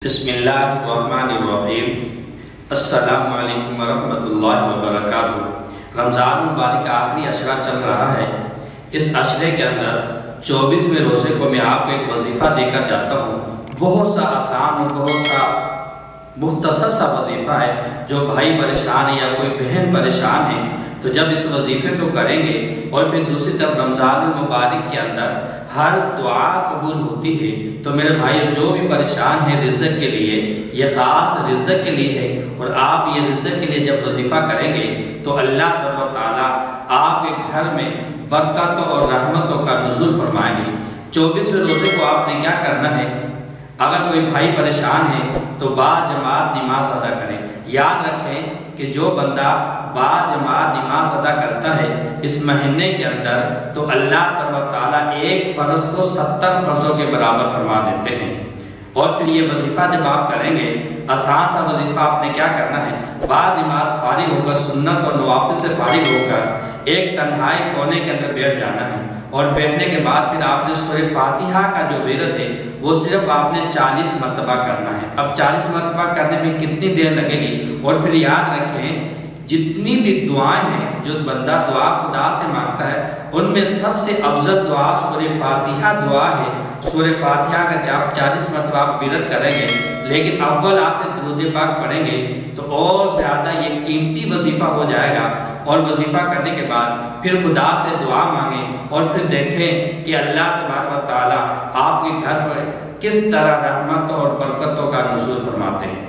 بسم اللہ الرحمن الرحیم۔ السلام علیکم ورحمۃ اللہ وبرکاتہ۔ رمضان مبارک کا آخری عشرہ چل رہا ہے۔ اس عشرے کے اندر 24ویں روزے کو میں آپ کو ایک وظیفہ دے کر جاتا ہوں۔ بہت سا آسان اور بہت سا مختصر سا وظیفہ ہے۔ جو بھائی پریشان ہے یا کوئی بہن پریشان ہے تو جب اس وظیفے کو کریں گے اور پھر دوسری طرف رمضان المبارک کے اندر ہر دعا قبول ہوتی ہے، تو میرے بھائی جو بھی پریشان ہیں رزق کے لیے، یہ خاص رزق کے لیے ہے، اور آپ یہ رزق کے لیے جب وظیفہ کریں گے تو اللہ تعالیٰ آپ کے گھر میں برکتوں اور رحمتوں کا نزول فرمائیں گے۔ 24ویں روزے کو آپ نے کیا کرنا ہے؟ اگر کوئی بھائی پریشان ہے تو با جماعت نماز ادا کریں۔ یاد رکھیں کہ جو بندہ با جماعت نماز ادا کرتا ہے اس مہینے کے اندر تو اللہ تعالیٰ ایک فرض کو 70 فرضوں کے برابر فرما دیتے ہیں۔ اور پھر یہ وظیفہ جب آپ کریں گے، آسان سا وظیفہ آپ نے کیا کرنا ہے؟ بعد نماز فارغ ہو کر، سنت اور نوافل سے فارغ ہو کر ایک تنہائی کونے کے اندر بیٹھ جانا ہے، اور بیٹھنے کے بعد پھر آپ نے سورہ فاتحہ کا جو ورد ہے وہ صرف آپ نے 40 مرتبہ کرنا ہے۔ اب 40 مرتبہ کرنے میں کتنی دیر لگے گی؟ اور پھر یاد رکھیں جتنی بھی دعائیں ہیں جو بندہ دعا خدا سے مانگتا ہے ان میں سب سے افضل دعا سورہ فاتحہ دعا ہے۔ سورہ فاتحہ کا 40 مرتبہ آپ ورد کریں گے، لیکن اول آخر درود پاک پڑھیں گے تو اور زیادہ یہ قیمتی وظیفہ ہو جائے گا۔ اور وظیفہ کرنے کے بعد پھر خدا سے دعا مانگیں اور پھر دیکھیں کہ اللہ تبارک و تعالیٰ آپ کے گھر پر کس طرح رحمتوں اور برکتوں کا نزول فرماتے ہیں۔